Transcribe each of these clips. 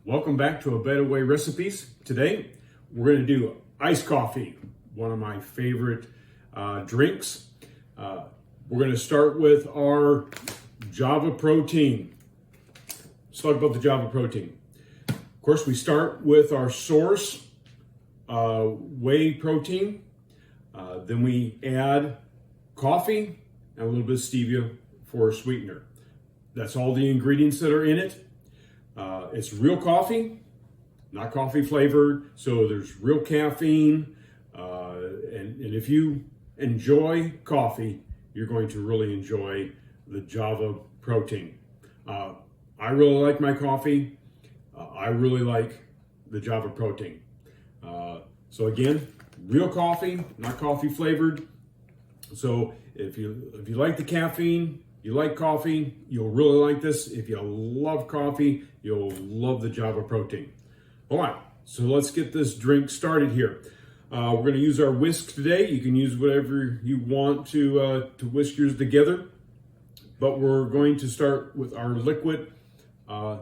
Welcome back to A Better Way Recipes. Today, we're going to do iced coffee, one of my favorite drinks. We're going to start with our Java protein. Let's talk about the Java protein. Of course, we start with our source, whey protein. Then we add coffee and a little bit of stevia for a sweetener. That's all the ingredients that are in it. It's real coffee, not coffee flavored, so there's real caffeine. And if you enjoy coffee, you're going to really enjoy the Java protein. I really like my coffee. I really like the Java protein. So again, real coffee, not coffee flavored. So if you like the caffeine, you like coffee, you'll really like this. If you love coffee, you'll love the Java protein. All right, so let's get this drink started here. We're going to use our whisk today. You can use whatever you want to whisk yours together. But we're going to start with our liquid,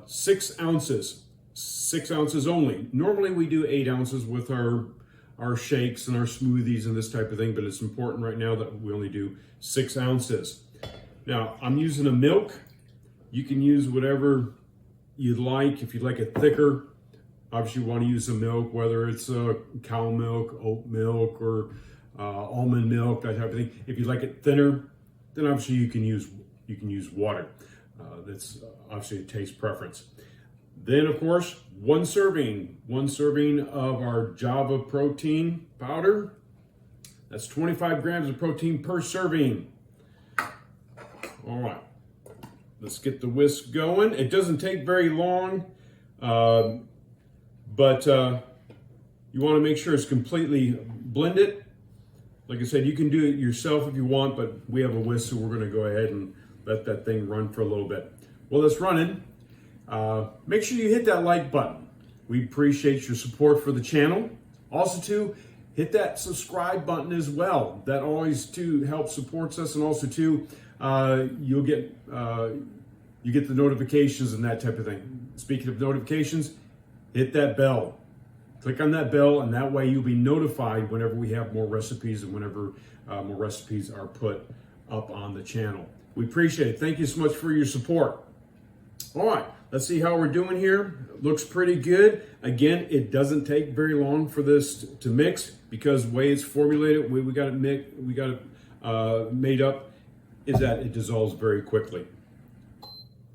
6 ounces. 6 ounces only. Normally we do 8 ounces with our shakes and our smoothies and this type of thing, but it's important right now that we only do 6 ounces. Now, I'm using a milk. You can use whatever you'd like. If you'd like it thicker, obviously you want to use the milk, whether it's cow milk, oat milk, or almond milk, that type of thing. If you like it thinner, then obviously you can use water. That's obviously a taste preference. Then, of course, one serving of our Java protein powder. That's 25 grams of protein per serving. All right, let's get the whisk going. It doesn't take very long, but you want to make sure it's completely blended. Like I said, you can do it yourself if you want, but we have a whisk, so we're going to go ahead and let that thing run for a little bit. While it's running, make sure you hit that like button. We appreciate your support for the channel. Also, too, hit that subscribe button as well. That always, too, helps supports us, and also, too, you get the notifications and that type of thing. Speaking of notifications, hit that bell. Click on that bell, and that way you'll be notified whenever we have more recipes and whenever more recipes are put up on the channel. We appreciate it. Thank you so much for your support. All right, let's see how we're doing here. Looks pretty good. Again, it doesn't take very long for this to mix because the way it's formulated, we got it made up, is that it dissolves very quickly.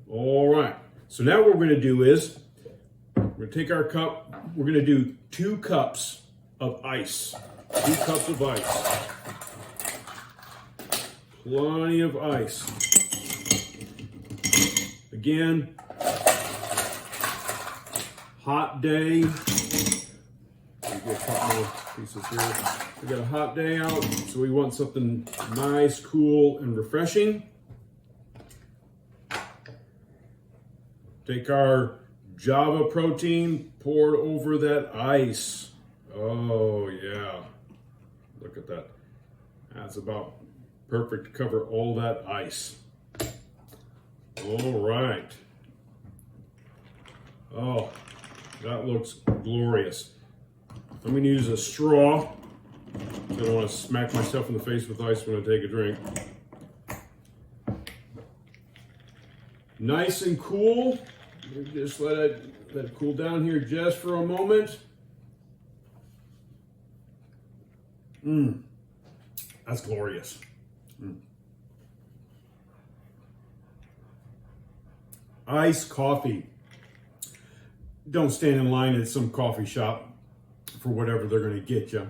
All right, so now what we're going to do is we're going to take our cup. We're going to do 2 cups of ice. 2 cups of ice. Plenty of ice. Again, hot day. Get a couple more pieces here. We got a hot day out, so we want something nice, cool, and refreshing. Take our Java protein, pour it over that ice. Oh yeah, look at that. That's about perfect to cover all that ice. All right. Oh, that looks glorious. I'm going to use a straw. I don't want to smack myself in the face with ice when I take a drink. Nice and cool. Just let it cool down here just for a moment. That's glorious. Iced coffee. Don't stand in line at some coffee shop for whatever they're going to get you.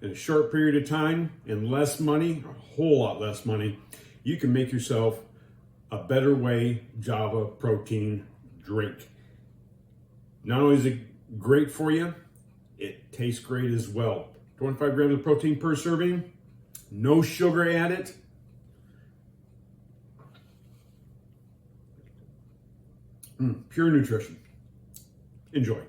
In a short period of time, and less money, a whole lot less money, you can make yourself a Better Way Java protein drink. Not only is it great for you, it tastes great as well. 25 grams of protein per serving, no sugar added. Pure nutrition. Enjoy.